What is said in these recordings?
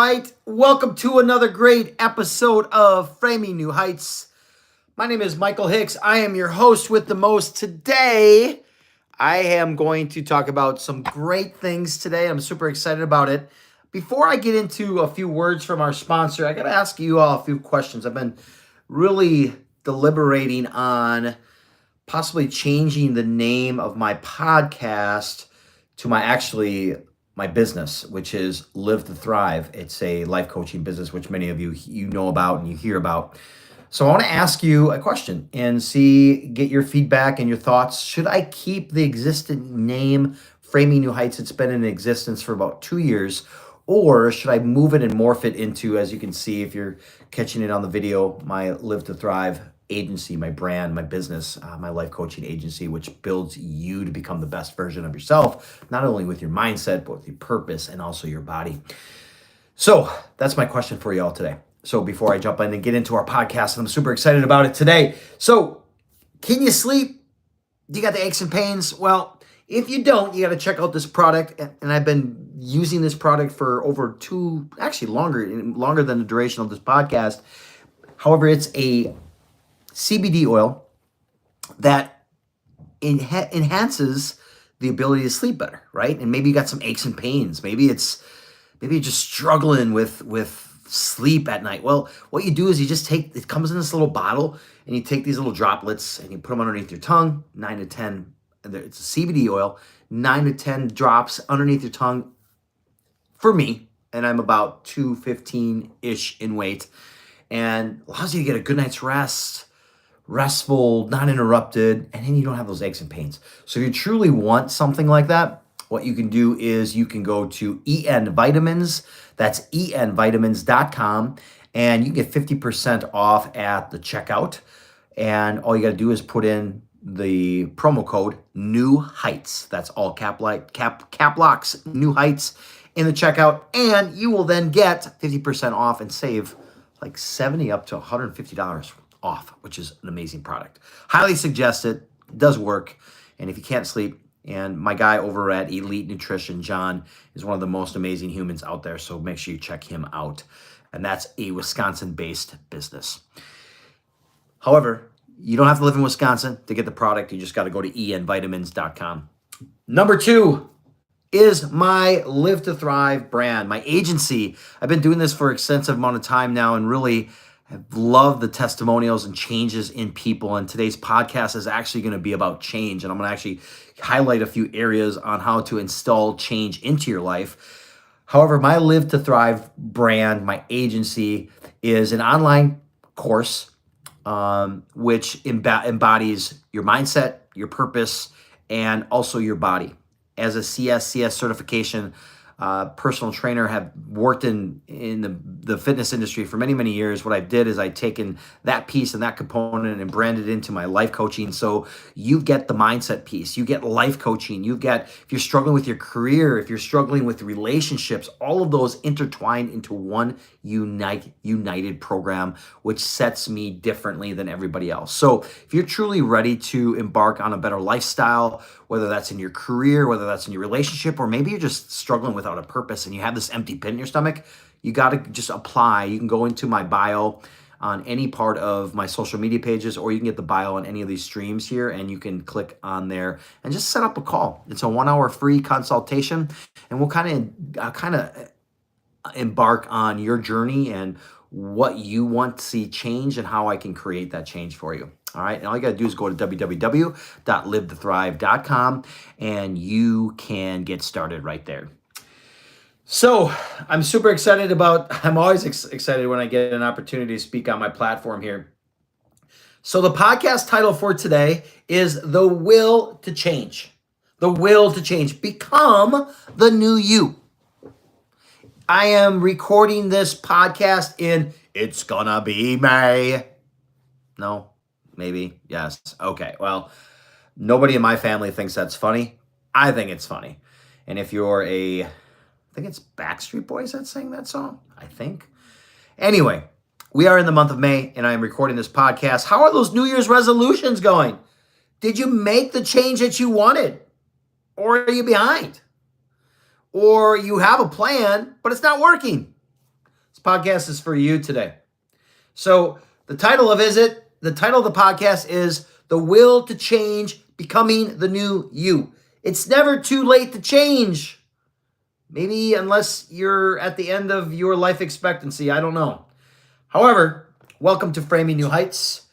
right, welcome to another great episode of Framing New Heights. My name is Michael Hicks. I am your host with the most. Today, I am going to talk about some great things today. I'm super excited about it. Before I get into a few words from our sponsor, I got to ask you all a few questions. I've been really deliberating on possibly changing the name of my podcast to my business, which is Live to Thrive. It's a life coaching business, which many of you know about and you hear about. So I want to ask you a question and get your feedback and your thoughts. Should I keep the existing name Framing New Heights? It's been in existence for about 2 years. Or should I move it and morph it into, as you can see, if you're catching it on the video, my Live to Thrive agency, my brand, my business, my life coaching agency, which builds you to become the best version of yourself, not only with your mindset, but with your purpose and also your body. So that's my question for you all today. So before I jump in and get into our podcast, I'm super excited about it today. So can you sleep? Do you got the aches and pains? Well, if you don't, you got to check out this product. And I've been using this product for over longer than the duration of this podcast. However, it's a CBD oil that enhances the ability to sleep better, right? And maybe you got some aches and pains. Maybe you're just struggling with sleep at night. Well, what you do is it comes in this little bottle, and you take these little droplets and you put them underneath your tongue, 9 to 10. It's a CBD oil, 9 to 10 drops underneath your tongue for me, and I'm about 215-ish in weight, and allows you to get a good night's rest, restful, not interrupted, and then you don't have those aches and pains. So if you truly want something like that, what you can do is you can go to EN Vitamins, that's envitamins.com, and you can get 50% off at the checkout, and all you got to do is put in the promo code New Heights. That's all cap locks, New Heights in the checkout, and you will then get 50% off and save like $70 up to $150 off, which is an amazing product. Highly suggest it. It does work. And if you can't sleep, and my guy over at Elite Nutrition, John, is one of the most amazing humans out there, so make sure you check him out. And that's a Wisconsin-based business. However, you don't have to live in Wisconsin to get the product. You just got to go to envitamins.com. Number 2 is my Live to Thrive brand, my agency. I've been doing this for an extensive amount of time now and really have loved the testimonials and changes in people. And today's podcast is actually going to be about change. And I'm going to actually highlight a few areas on how to install change into your life. However, my Live to Thrive brand, my agency, is an online course which embodies your mindset, your purpose, and also your body. As a CS certification personal trainer, have worked in the fitness industry for many, many years. What I did is I've taken that piece and that component and branded into my life coaching. So you get the mindset piece, you get life coaching, if you're struggling with your career, if you're struggling with relationships, all of those intertwined into one united program, which sets me differently than everybody else. So if you're truly ready to embark on a better lifestyle, whether that's in your career, whether that's in your relationship, or maybe you're just struggling without a purpose and you have this empty pit in your stomach, you got to just apply. You can go into my bio on any part of my social media pages, or you can get the bio on any of these streams here, and you can click on there and just set up a call. It's a 1-hour free consultation, and we'll kind of embark on your journey and what you want to see change and how I can create that change for you. All right. And all you got to do is go to www.livetothrive.com and you can get started right there. So I'm super excited I'm always excited when I get an opportunity to speak on my platform here. So the podcast title for today is The Will to Change. The Will to Change. Become the new you. I am recording this podcast it's gonna be May. No, maybe, yes. Okay, well, nobody in my family thinks that's funny. I think it's funny. And if you're I think it's Backstreet Boys that sang that song, I think. Anyway, we are in the month of May, and I am recording this podcast. How are those New Year's resolutions going? Did you make the change that you wanted? Or are you behind? Or you have a plan, but it's not working. This podcast is for you today. So the title of the podcast is The Will to Change, Becoming the New You. It's never too late to change. Maybe unless you're at the end of your life expectancy, I don't know. However, welcome to Framing New Heights,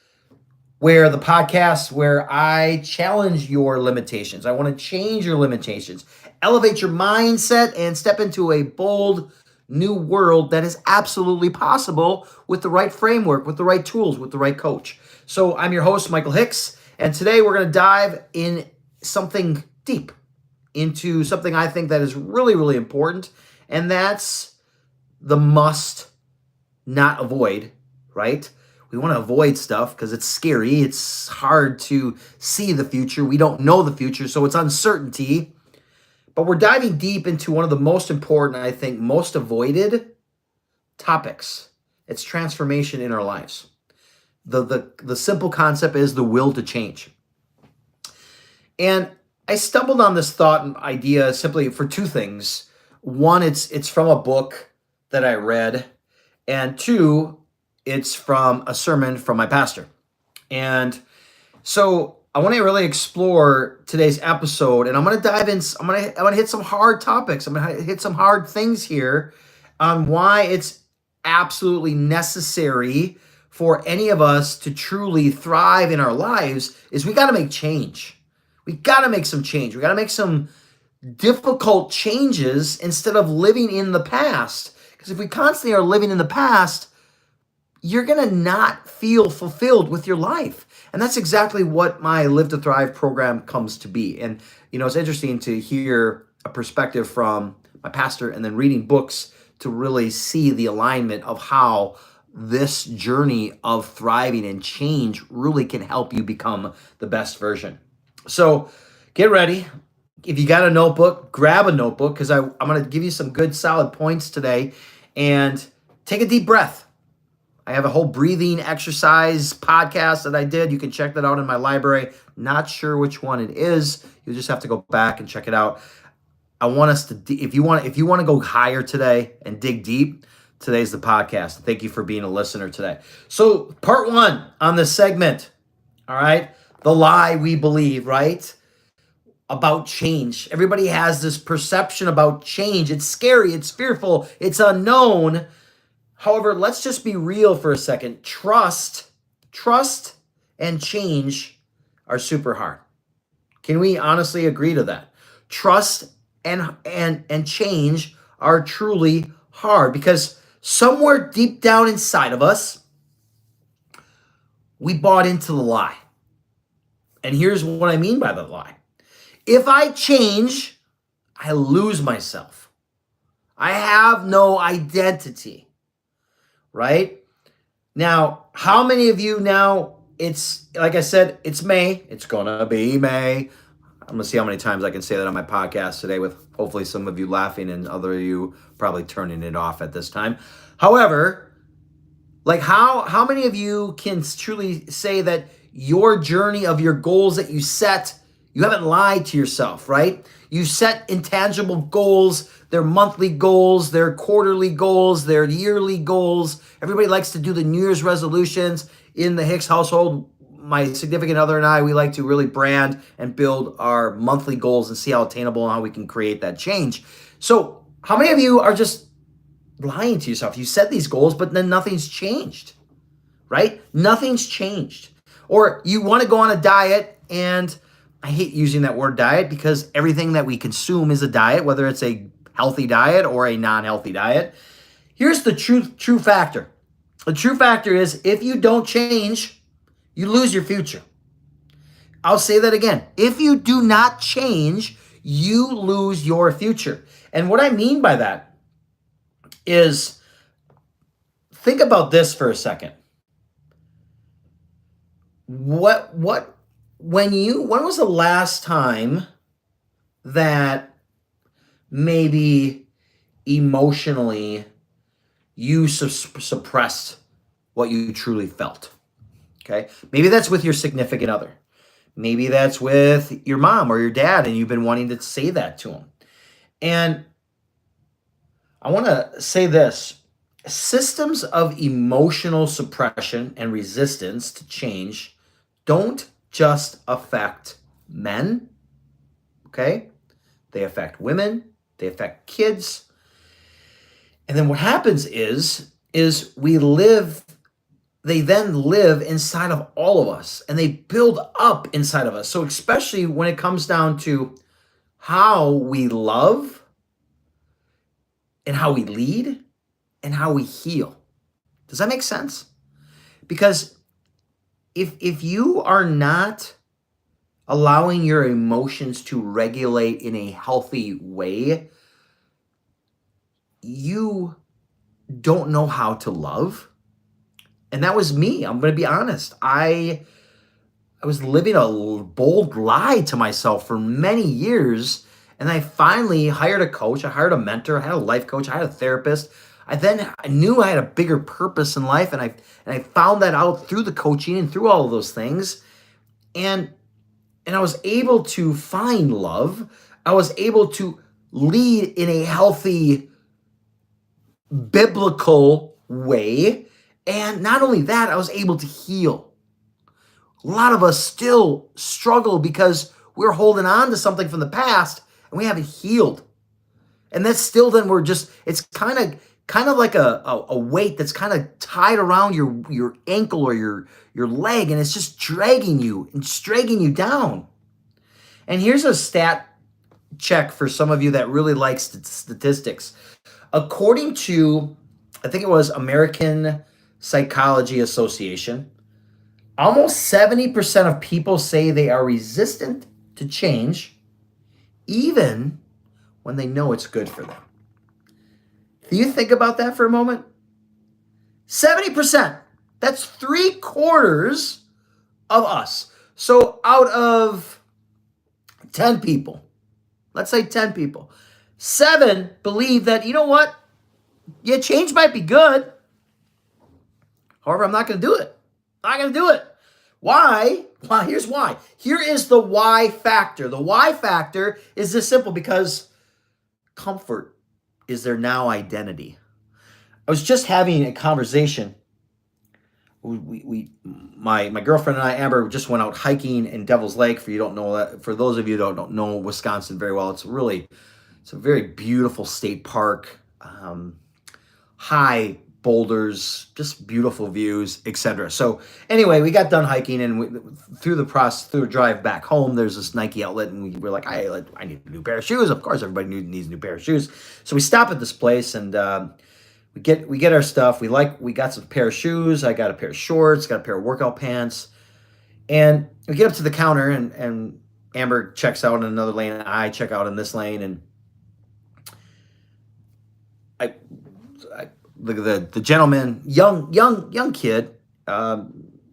where the podcast where I challenge your limitations. I want to change your limitations, elevate your mindset, and step into a bold new world that is absolutely possible with the right framework, with the right tools, with the right coach. So I'm your host, Michael Hicks, and today we're going to dive in something deep, into something I think that is really, really important, and that's the must not avoid, right? We want to avoid stuff because it's scary. It's hard to see the future. We don't know the future, so it's uncertainty. But we're diving deep into one of the most important, I think, most avoided topics. It's transformation in our lives. The simple concept is the will to change. And I stumbled on this thought and idea simply for two things. One, it's from a book that I read. And two, it's from a sermon from my pastor. And so I want to really explore today's episode, and I'm going to dive in. I'm going to hit some hard topics. I'm going to hit some hard things here on why it's absolutely necessary for any of us to truly thrive in our lives. Is we got to make change. We got to make some change. We got to make some difficult changes instead of living in the past. Because if we constantly are living in the past, you're going to not feel fulfilled with your life. And that's exactly what my Live to Thrive program comes to be. And, it's interesting to hear a perspective from my pastor and then reading books to really see the alignment of how this journey of thriving and change really can help you become the best version. So get ready. If you got a notebook, grab a notebook because I'm going to give you some good solid points today, and take a deep breath. I have a whole breathing exercise podcast that I did. You can check that out in my library. Not sure which one it is. You'll just have to go back and check it out. I want us to, if you want to go higher today and dig deep, today's the podcast. Thank you for being a listener today. So part one on this segment, all right, the lie we believe, right, about change. Everybody has this perception about change. It's scary. It's fearful. It's unknown. However, let's just be real for a second. Trust and change are super hard. Can we honestly agree to that? Trust and change are truly hard because somewhere deep down inside of us, we bought into the lie. And here's what I mean by the lie. If I change, I lose myself. I have no identity. Right? Now, how many of you now, it's, like I said, it's May. It's going to be May. I'm going to see how many times I can say that on my podcast today with hopefully some of you laughing and other of you probably turning it off at this time. However, like how many of you can truly say that your journey of your goals that you set, you haven't lied to yourself, right? You set intangible goals. Their monthly goals, their quarterly goals, their yearly goals. Everybody likes to do the New Year's resolutions. In the Hicks household, my significant other and I, we like to really brand and build our monthly goals and see how attainable and how we can create that change. So how many of you are just lying to yourself? You set these goals, but then nothing's changed, right? Nothing's changed. Or you want to go on a diet, and I hate using that word diet because everything that we consume is a diet, whether it's a healthy diet or a non-healthy diet. Here's the true factor. The true factor is if you don't change, you lose your future. I'll say that again. If you do not change, you lose your future. And what I mean by that is, think about this for a second. When was the last time that maybe emotionally you suppressed what you truly felt? Okay. Maybe that's with your significant other. Maybe that's with your mom or your dad, and you've been wanting to say that to them. And I want to say this. Systems of emotional suppression and resistance to change don't just affect men, okay? They affect women, they affect kids. And then what happens is we live they then live inside of all of us and they build up inside of us. So especially when it comes down to how we love and how we lead and how we heal. Does that make sense? Because if you are not allowing your emotions to regulate in a healthy way, you don't know how to love. And that was me. I'm going to be honest. I was living a bold lie to myself for many years. And I finally hired a coach. I hired a mentor. I had a life coach. I had a therapist. I knew I had a bigger purpose in life. And I found that out through the coaching and through all of those things. And I was able to find love. I was able to lead in a healthy, biblical way. And not only that, I was able to heal. A lot of us still struggle because we're holding on to something from the past and we haven't healed. And that's still then it's kind of like a weight that's kind of tied around your ankle or your leg, and it's just dragging you down. And here's a stat check for some of you that really like statistics. According to, I think it was American Psychology Association, almost 70% of people say they are resistant to change, even when they know it's good for them. Do you think about that for a moment? 70%. That's 3/4 of us. So out of 10 people, let's say 10 people, 7 believe that, you know what? Yeah, change might be good. However, I'm not going to do it. I'm not going to do it. Why? Why? Here's why. Here is the why factor. The why factor is this simple: because comfort is their now identity. I was just having a conversation. My girlfriend and I, Amber, just went out hiking in Devil's Lake. For those of you who don't know Wisconsin very well, it's a very beautiful state park. High boulders, just beautiful views, etc. So anyway, we got done hiking, and through the drive back home, there's this Nike outlet, and we were like, I need a new pair of shoes. Of course, everybody needs a new pair of shoes. So we stop at this place, and we get our stuff. We got some pair of shoes. I got a pair of shorts, got a pair of workout pants, and we get up to the counter, and Amber checks out in another lane, and I check out in this lane, and I the gentleman, young kid,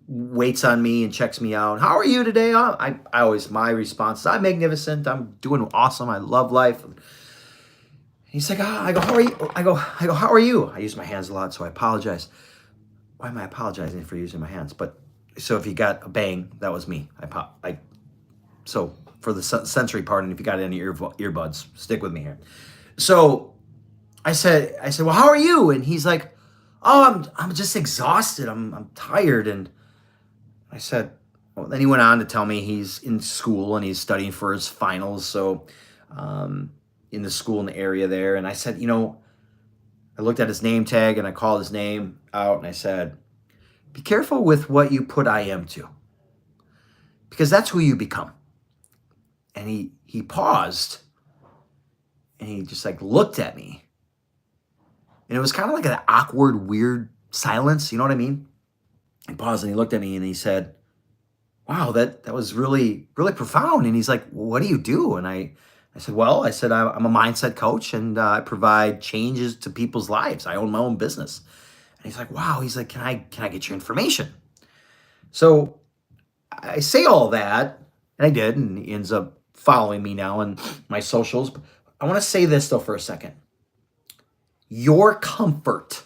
waits on me and checks me out. How are you today? My response is, I'm magnificent. I'm doing awesome. I love life. He's like, I go, how are you? I go, how are you? I use my hands a lot, so I apologize. Why am I apologizing for using my hands? But so if you got a bang, that was me. So for the sensory part, and if you got any earbuds, stick with me here. So I said, well, how are you? And he's like, oh, I'm just exhausted. I'm tired. And I said, well, then he went on to tell me he's in school and he's studying for his finals. So, in the school in the area there. And I said, I looked at his name tag and I called his name out and I said, be careful with what you put I am to, because that's who you become. And he paused and he just like looked at me. And it was kind of like an awkward, weird silence. You know what I mean? He paused and he looked at me and he said, wow, that was really, really profound. And he's like, well, what do you do? And I said, I'm a mindset coach, and I provide changes to people's lives. I own my own business. And he's like, wow. He's like, can I get your information? So I say all that, and I did, and he ends up following me now on my socials. I want to say this though for a second. Your comfort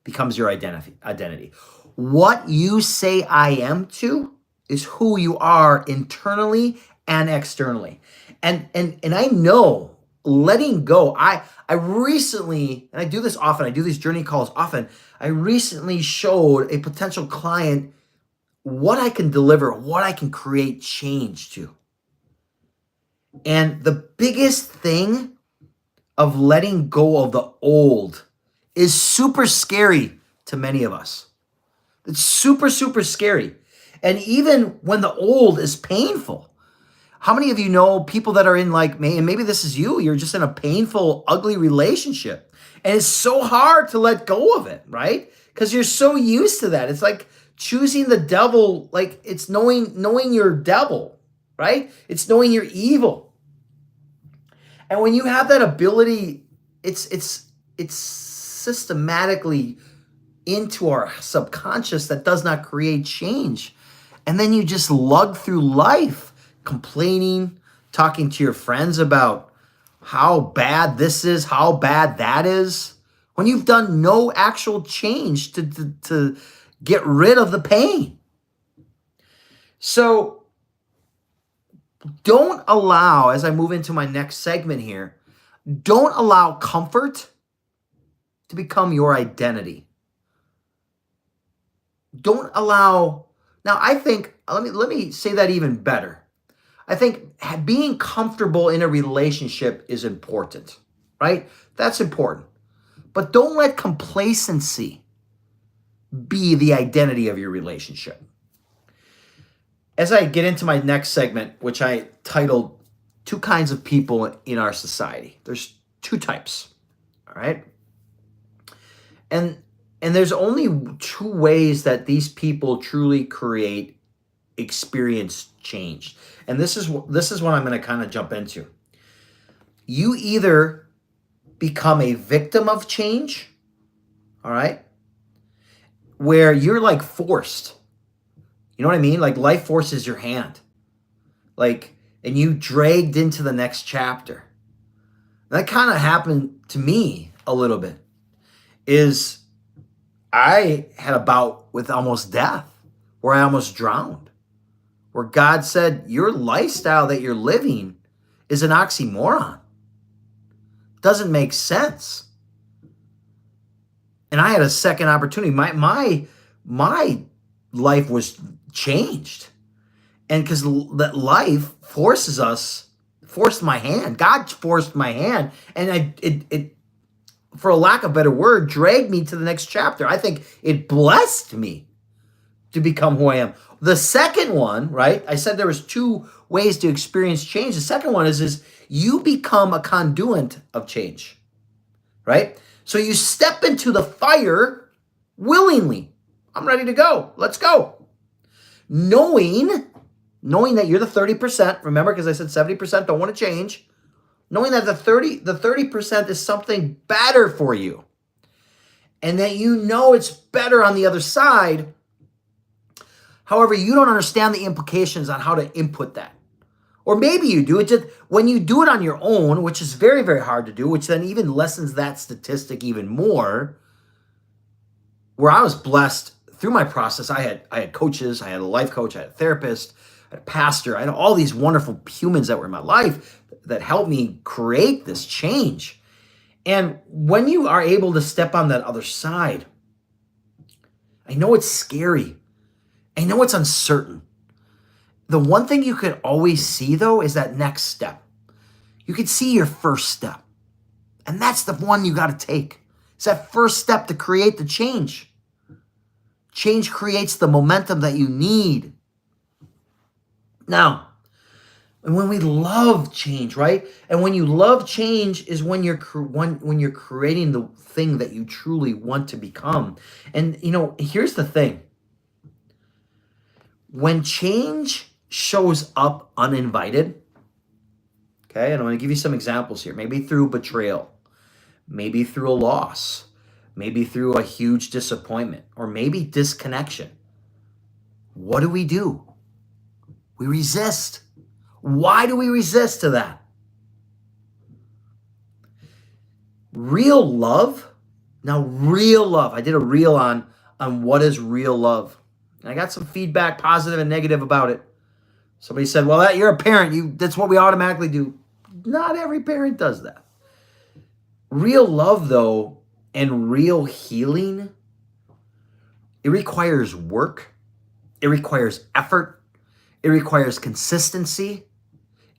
becomes your identity. What you say I am to is who you are internally and externally. And I know letting go. I recently, and I do this often, I do these journey calls often. I recently showed a potential client what I can deliver, what I can create change to. And the biggest thing of letting go of the old is super scary to many of us. It's super, super scary. And even when the old is painful, how many of you know people that are in like, and maybe this is you, you're just in a painful, ugly relationship. And it's so hard to let go of it, right? Because you're so used to that. It's like choosing the devil, like it's knowing your devil, right? It's knowing you're evil. And when you have that ability, it's systematically into our subconscious that does not create change. And then you just lug through life complaining, talking to your friends about how bad this is, how bad that is, when you've done no actual change to get rid of the pain. So don't allow, as I move into my next segment here, don't allow comfort to become your identity. Don't allow, now I think, let me say that even better. I think being comfortable in a relationship is important, right? That's important. But don't let complacency be the identity of your relationship. As I get into my next segment, which I titled Two Kinds of People in Our Society. There's two types, all right? And there's only two ways that these people truly create experience change. And this is what I'm going to kind of jump into. You either become a victim of change, all right? Where you're like forced. You know what I mean? Like life forces your hand. Like, and you dragged into the next chapter. That kind of happened to me a little bit. Is I had a bout with almost death where I almost drowned. Where God said, your lifestyle that you're living is an oxymoron. Doesn't make sense. And I had a second opportunity. My life was changed. And because that life forced my hand. God forced my hand. And it, for a lack of a better word, dragged me to the next chapter. I think it blessed me to become who I am. The second one, right? I said there was two ways to experience change. The second one is you become a conduit of change, right? So you step into the fire willingly. I'm ready to go. Let's go. Knowing that you're the 30%, remember, because I said 70% don't want to change. Knowing that the 30% is something better for you. And that you know it's better on the other side. However, you don't understand the implications on how to input that. Or maybe you do. It just when you do it on your own, which is very, very hard to do, which then even lessens that statistic even more. Where I was blessed through my process, I had coaches, I had a life coach, I had a therapist, I had a pastor, I had all these wonderful humans that were in my life that helped me create this change. And when you are able to step on that other side, I know it's scary. I know it's uncertain. The one thing you could always see, though, is that next step. You could see your first step. And that's the one you got to take. It's that first step to create the change. Change creates the momentum that you need. Now, and when we love change, right? And when you love change is when you're creating the thing that you truly want to become. And, here's the thing. When change shows up uninvited, okay, and I'm going to give you some examples here. Maybe through betrayal, maybe through a loss, maybe through a huge disappointment, or maybe disconnection. What do? We resist. Why do we resist to that? Real love. Now, real love. I did a reel on what is real love. And I got some feedback, positive and negative, about it. Somebody said, well, you're a parent. That's what we automatically do. Not every parent does that. Real love, though, and real healing, it requires work. It requires effort. It requires consistency.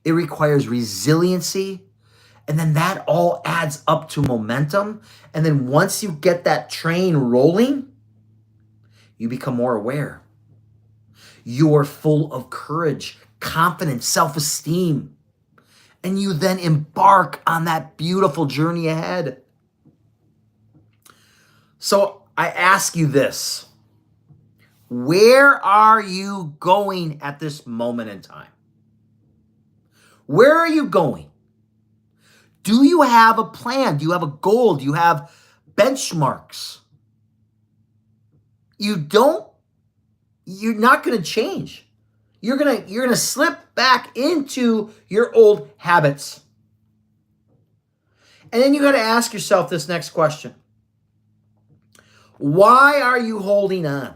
It requires resiliency. And then that all adds up to momentum. And then once you get that train rolling, you become more aware. You are full of courage, confidence, self-esteem. And you then embark on that beautiful journey ahead. So I ask you this. Where are you going at this moment in time? Where are you going? Do you have a plan? Do you have a goal? Do you have benchmarks? You're not going to change. You're going to slip back into your old habits. And then you got to ask yourself this next question. Why are you holding on?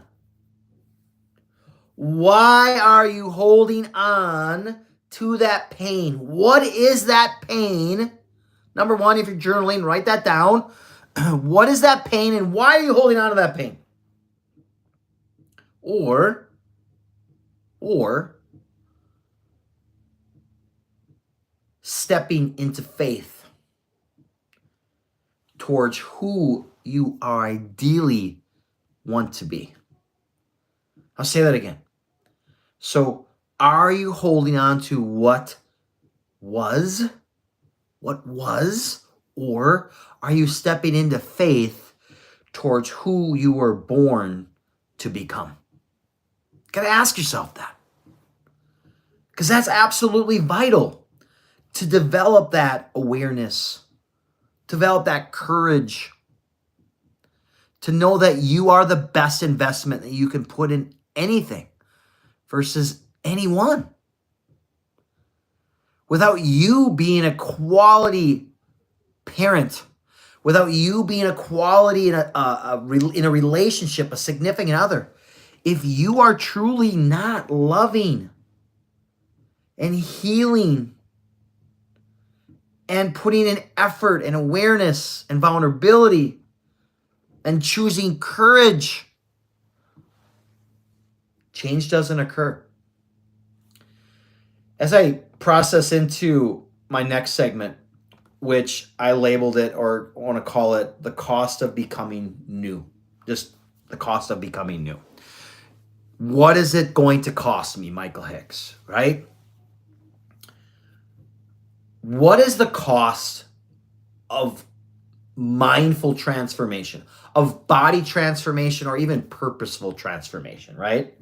Why are you holding on to that pain? What is that pain? Number one, if you're journaling, write that down. What is that pain and why are you holding on to that pain? Or stepping into faith towards who you are ideally want to be. I'll say that again. So are you holding on to what was, or are you stepping into faith towards who you were born to become? You gotta ask yourself that. Because that's absolutely vital to develop that awareness, develop that courage, to know that you are the best investment that you can put in anything versus anyone. Without you being a quality parent, without you being a quality in a relationship, a significant other, if you are truly not loving and healing and putting in effort and awareness and vulnerability and choosing courage, change doesn't occur. As I process into my next segment, which I labeled it, or want to call it, the cost of becoming new. Just the cost of becoming new. What is it going to cost me, Michael Hicks, right? What is the cost of mindful transformation, of body transformation, or even purposeful transformation, right?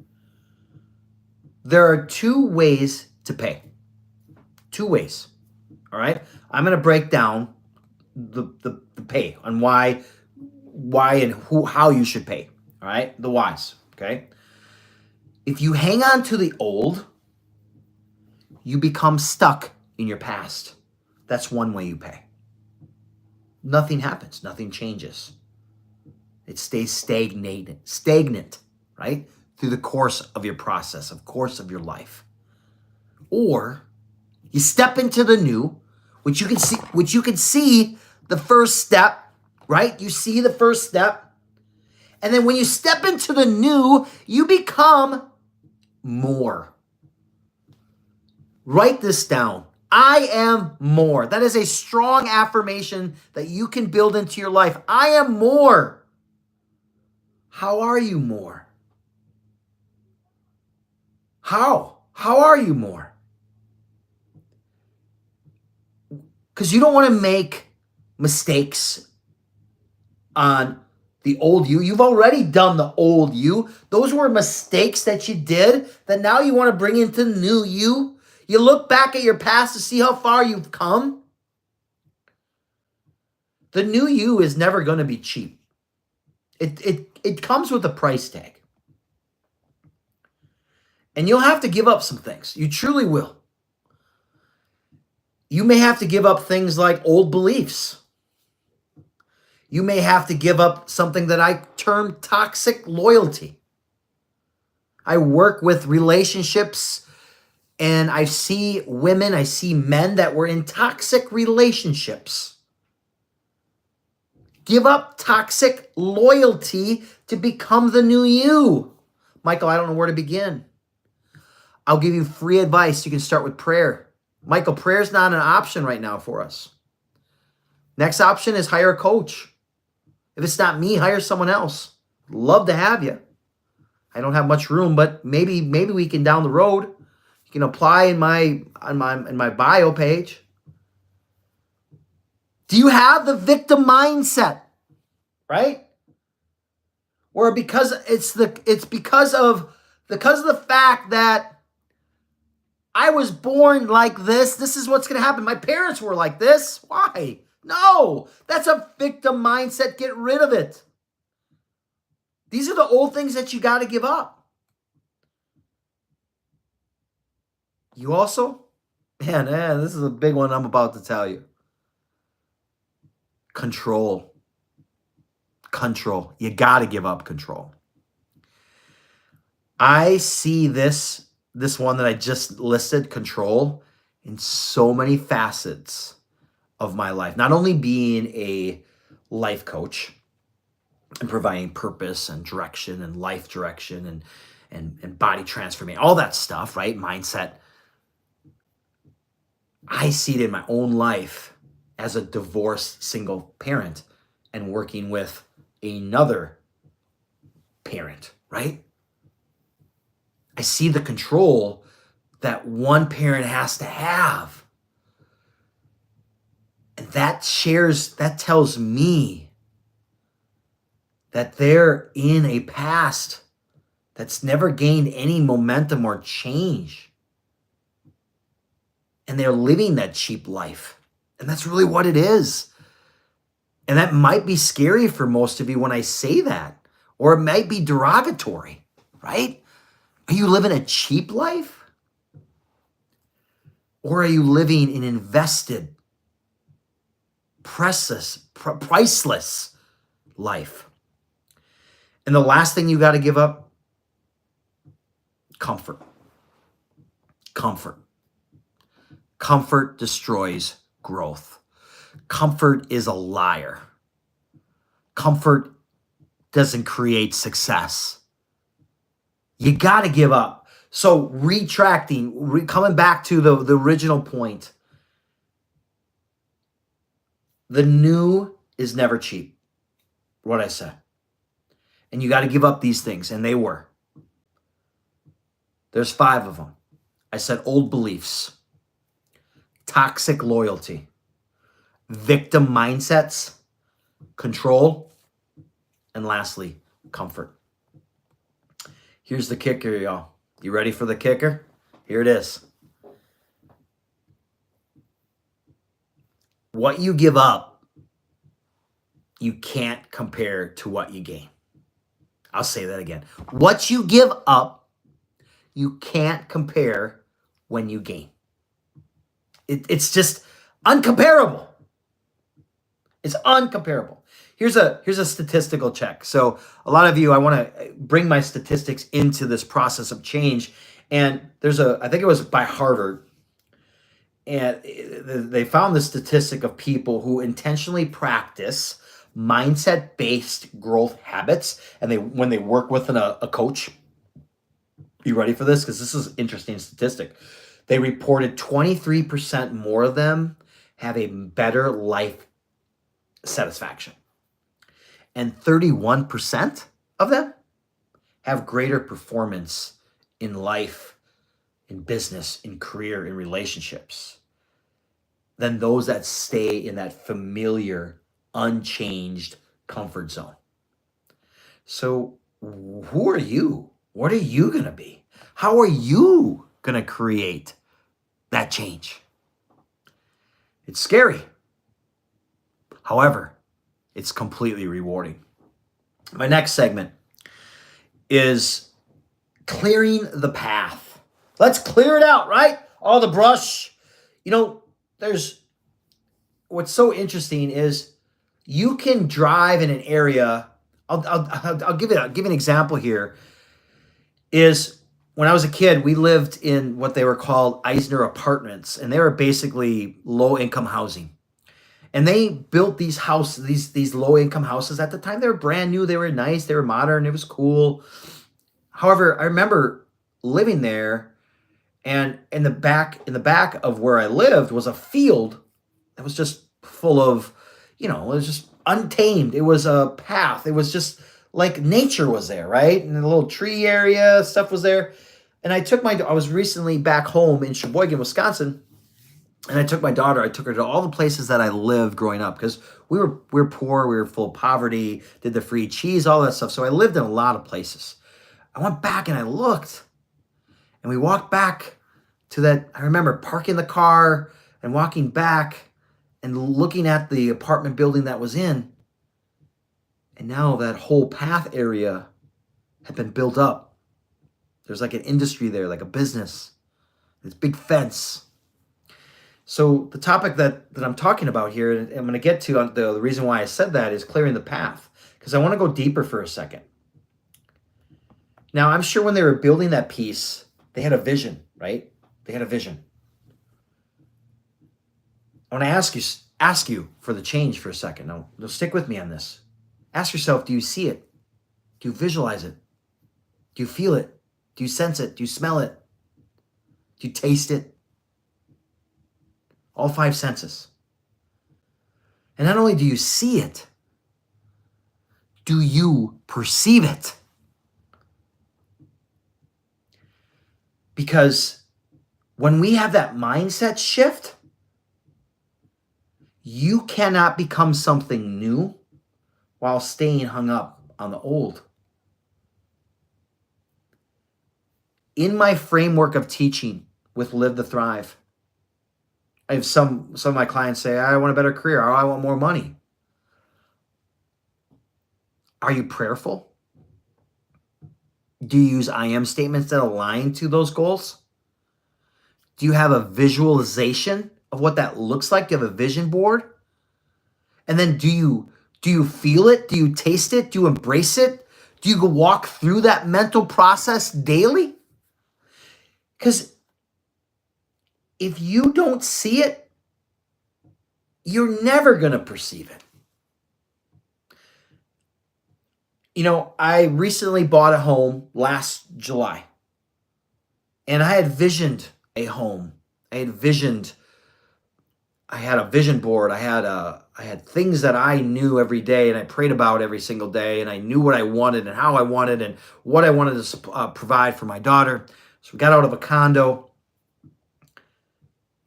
There are two ways to pay. Two ways. All right. I'm going to break down the pay on why and how you should pay. All right. The whys. Okay. If you hang on to the old, you become stuck in your past. That's one way you pay. Nothing happens. Nothing changes. It stays stagnant, right? Through the course of your process, of course of your life. Or you step into the new, which you can see the first step, right? You see the first step. And then when you step into the new, you become more. Write this down. I am more. That is a strong affirmation that you can build into your life. I am more. How are you more? How? How are you more? Because you don't want to make mistakes on the old you. You've already done the old you. Those were mistakes that you did that now you want to bring into the new you. You look back at your past to see how far you've come. The new you is never going to be cheap. It comes with a price tag. And you'll have to give up some things. You truly will. You may have to give up things like old beliefs. You may have to give up something that I term toxic loyalty. I work with relationships And I see women, I see men that were in toxic relationships. Give up toxic loyalty to become the new you. Michael, I don't know where to begin. I'll give you free advice. You can start with prayer. Michael, prayer is not an option right now for us. Next option is hire a coach. If it's not me, hire someone else. Love to have you. I don't have much room, but maybe we can down the road. You can apply in my bio page. Do you have the victim mindset? Right? Or because it's because of the fact that I was born like this. This is what's going to happen. My parents were like this. Why? No, that's a victim mindset. Get rid of it. These are the old things that you got to give up. You also, man, this is a big one I'm about to tell you. Control. Control. You got to give up control. I see this one that I just listed, control, in so many facets of my life. Not only being a life coach and providing purpose and direction and life direction and body transformation, all that stuff, right? Mindset. I see it in my own life as a divorced single parent and working with another parent, right? I see the control that one parent has to have. And that tells me that they're in a past that's never gained any momentum or change. And they're living that cheap life. And that's really what it is. And that might be scary for most of you when I say that, or it might be derogatory, right? Are you living a cheap life? Or are you living an invested, priceless life? And the last thing you got to give up, comfort. Comfort. Comfort destroys growth. Comfort is a liar. Comfort doesn't create success. You got to give up. So coming back to the original point, the new is never cheap, what I said. And you got to give up these things, and they were. There's 5 of them. I said old beliefs, toxic loyalty, victim mindsets, control, and lastly, comfort. Here's the kicker, y'all. You ready for the kicker? Here it is. What you give up, you can't compare to what you gain. I'll say that again. What you give up, you can't compare when you gain. It's just uncomparable. It's uncomparable. Here's a statistical check. So a lot of you, I want to bring my statistics into this process of change. And I think it was by Harvard, and they found the statistic of people who intentionally practice mindset-based growth habits, and when they work with a coach. You ready for this? Because this is an interesting statistic. They reported 23% more of them have a better life satisfaction. And 31% of them have greater performance in life, in business, in career, in relationships than those that stay in that familiar, unchanged comfort zone. So who are you? What are you going to be? How are you going to create that change? It's scary. However, it's completely rewarding. My next segment is clearing the path. Let's clear it out, right? All the brush. What's so interesting is you can drive in an area. I'll give an example here. Is when I was a kid, we lived in what they were called Eisner apartments, and they were basically low income housing. And they built these low income houses at the time. They were brand new, they were nice, they were modern, it was cool. However, I remember living there, and in the back of where I lived was a field that was just full of, it was just untamed. It was a path. It was just like nature was there, right? And a little tree area, stuff was there. And I was recently back home in Sheboygan, Wisconsin, and I took her to all the places that I lived growing up, because we were poor, we were full of poverty, did the free cheese, all that stuff. So I lived in a lot of places. I went back and I looked, and we walked back to that. I remember parking the car and walking back and looking at the apartment building that was in. And now that whole path area had been built up. There's like an industry there, like a business. This big fence. So the topic that I'm talking about here, and I'm going to get to the reason why I said that, is clearing the path. Because I want to go deeper for a second. Now, I'm sure when they were building that piece, they had a vision, right? They had a vision. I want to ask you for the change for a second. Now, stick with me on this. Ask yourself, do you see it? Do you visualize it? Do you feel it? Do you sense it? Do you smell it? Do you taste it? All 5 senses. And not only do you see it, do you perceive it? Because when we have that mindset shift, you cannot become something new while staying hung up on the old. In my framework of teaching with Live to Thrive, I have some of my clients say, I want a better career, or I want more money. Are you prayerful? Do you use I am statements that align to those goals? Do you have a visualization of what that looks like? Do you have a vision board? And then do you feel it? Do you taste it? Do you embrace it? Do you go walk through that mental process daily? Because if you don't see it, you're never going to perceive it. I recently bought a home last July, and I had visioned a home. I had a vision board. I had things that I knew every day, and I prayed about every single day, and I knew what I wanted and how I wanted and what I wanted to provide for my daughter. So we got out of a condo,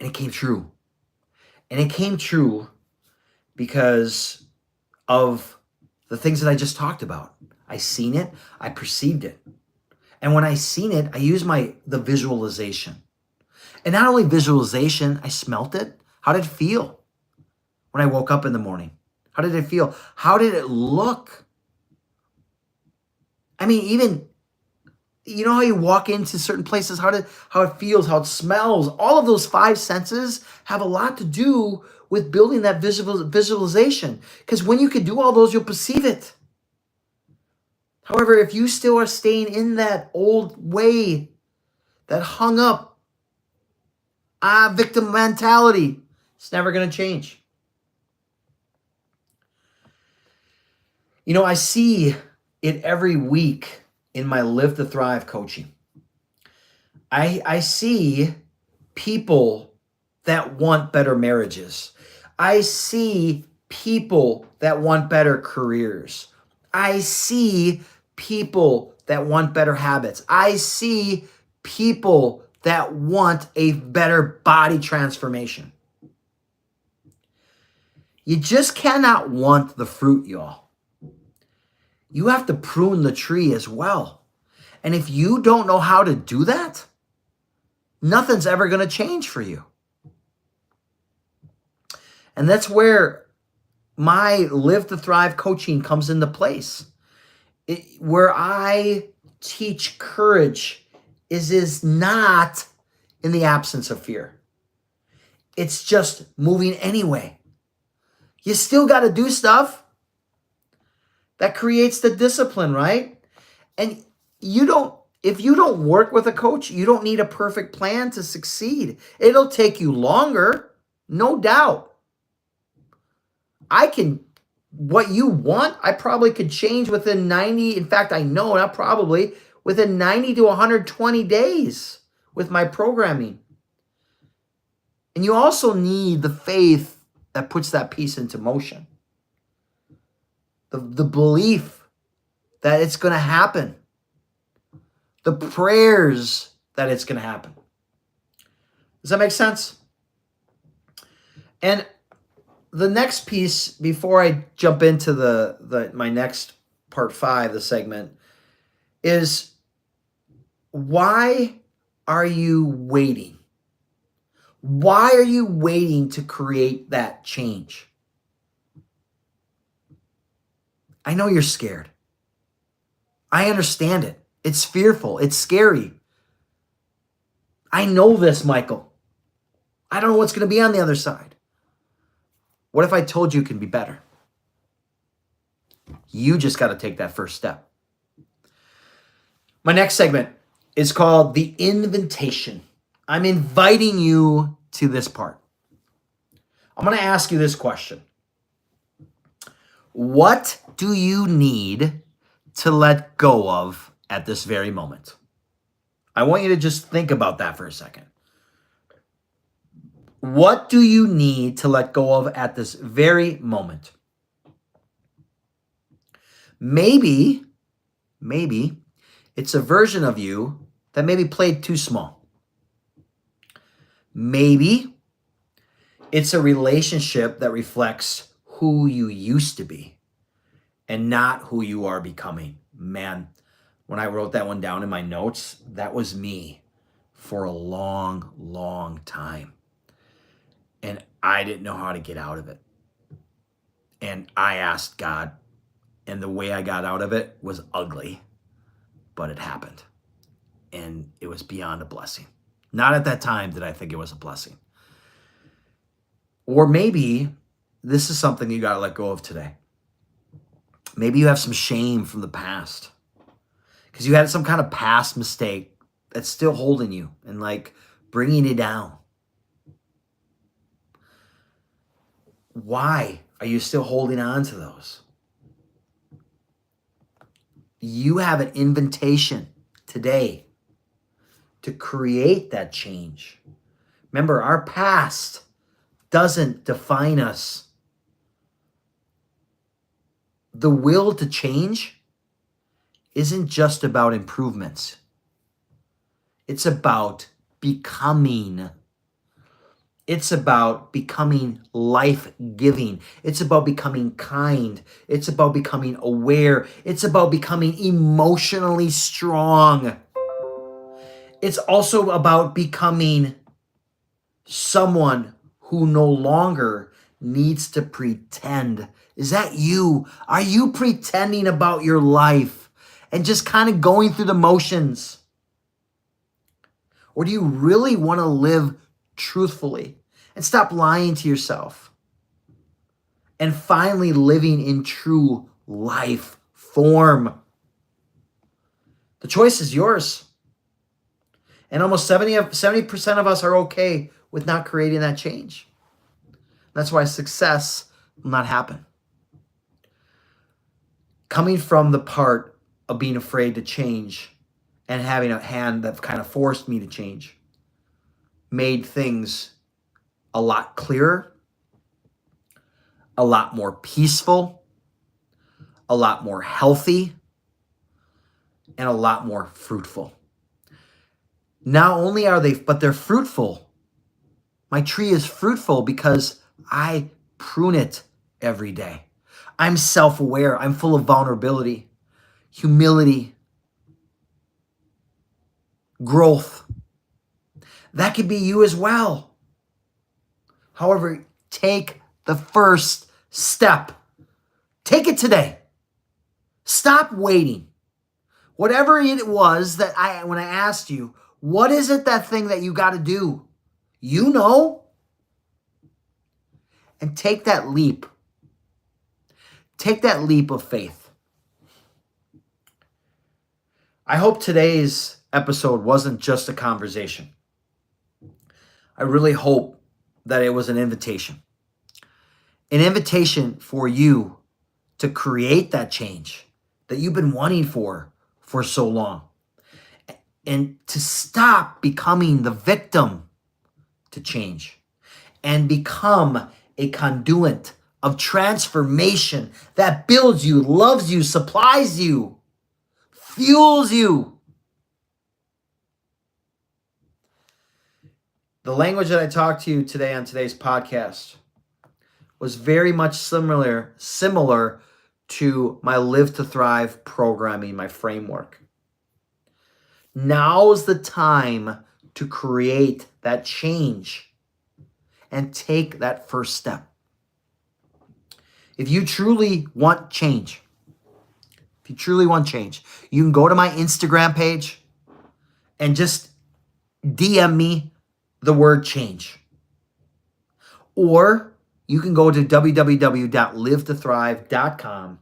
and it came true. And it came true because of the things that I just talked about. I seen it, I perceived it. And when I seen it, I used the visualization. And not only visualization, I smelt it. How did it feel when I woke up in the morning? How did it feel? How did it look? I mean, even, how you walk into certain places, how it feels, how it smells. All of those 5 senses have a lot to do with building that visualization. Because when you can do all those, you'll perceive it. However, if you still are staying in that old way, that hung up, victim mentality, it's never going to change. I see it every week in my Live to Thrive coaching. I see people that want better marriages. I see people that want better careers. I see people that want better habits. I see people that want a better body transformation. You just cannot want the fruit, y'all. You have to prune the tree as well. And if you don't know how to do that, nothing's ever going to change for you. And that's where my Live to Thrive coaching comes into place. Where I teach courage is not in the absence of fear. It's just moving anyway. You still got to do stuff. That creates the discipline, right? And you don't If you don't work with a coach, you don't need a perfect plan to succeed. It'll take you longer, no doubt. What you want, I probably could change within 90. In fact, I know, not probably, within 90 to 120 days with my programming. And you also need the faith that puts that piece into motion. The belief that it's going to happen. The prayers that it's going to happen. Does that make sense? And the next piece, before I jump into my next part 5, the segment, is why are you waiting? Why are you waiting to create that change? I know you're scared. I understand it. It's fearful. It's scary. I know this, Michael. I don't know what's going to be on the other side. What if I told you it can be better? You just got to take that first step. My next segment is called the invitation. I'm inviting you to this part. I'm going to ask you this question. What do you need to let go of at this very moment? I want you to just think about that for a second. What do you need to let go of at this very moment? Maybe it's a version of you that maybe played too small. Maybe it's a relationship that reflects who you used to be and not who you are becoming. Man, when I wrote that one down in my notes, that was me for a long, long time. And I didn't know how to get out of it. And I asked God, and the way I got out of it was ugly, but it happened. And it was beyond a blessing. Not at that time did I think it was a blessing. Or maybe this is something you got to let go of today. Maybe you have some shame from the past because you had some kind of past mistake that's still holding you and like bringing you down. Why are you still holding on to those? You have an invitation today to create that change. Remember, our past doesn't define us. The will to change isn't just about improvements. It's about becoming. It's about becoming life-giving. It's about becoming kind. It's about becoming aware. It's about becoming emotionally strong. It's also about becoming someone who no longer needs to pretend. Is that you? Are you pretending about your life and just kind of going through the motions? Or do you really want to live truthfully and stop lying to yourself and finally living in true life form? The choice is yours. And almost 70% of us are okay with not creating that change. That's why success will not happen. Coming from the part of being afraid to change and having a hand that kind of forced me to change made things a lot clearer, a lot more peaceful, a lot more healthy, and a lot more fruitful. Not only are they, but they're fruitful. My tree is fruitful because I prune it every day. I'm self-aware. I'm full of vulnerability, humility, growth. That could be you as well. However, take the first step. Take it today. Stop waiting. Whatever it was that when I asked you, what is it, that thing that you got to do? You know. And take that leap. Take that leap of faith. I hope today's episode wasn't just a conversation. I really hope that it was an invitation for you to create that change that you've been wanting for so long, and to stop becoming the victim to change and become a conduit of transformation that builds you, loves you, supplies you, fuels you. The language that I talked to you today on today's podcast was very much similar to my Live to Thrive programming, my framework. Now's the time to create that change and take that first step. If you truly want change, you can go to my Instagram page and just DM me the word change. Or you can go to www.livetothrive.com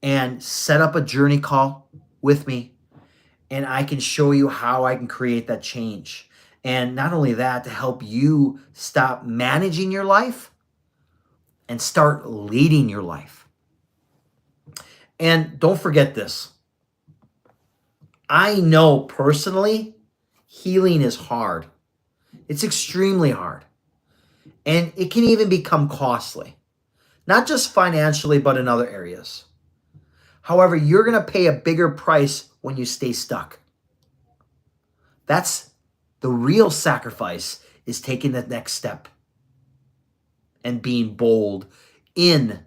and set up a journey call with me, and I can show you how I can create that change. And not only that, to help you stop managing your life and start leading your life. And don't forget this. I know personally, healing is hard. It's extremely hard. And it can even become costly. Not just financially, but in other areas. However, you're going to pay a bigger price when you stay stuck. That's the real sacrifice, is taking the next step and being bold in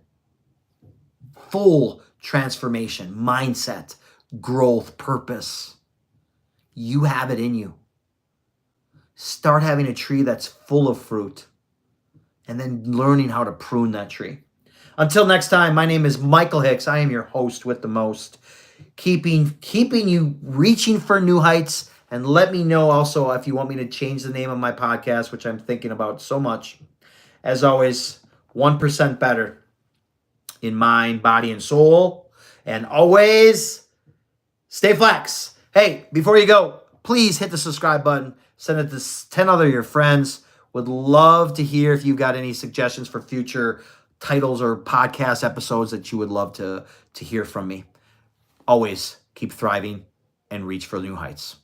full transformation, mindset, growth, purpose. You have it in you. Start having a tree that's full of fruit, and then learning how to prune that tree. Until next time, my name is Michael Hicks. I am your host with the most, keeping you reaching for new heights. And let me know also if you want me to change the name of my podcast, which I'm thinking about so much. As always, 1% better in mind, body, and soul. And always stay flex. Hey, before you go, please hit the subscribe button. Send it to 10 other of your friends. Would love to hear if you've got any suggestions for future titles or podcast episodes that you would love to hear from me. Always keep thriving and reach for new heights.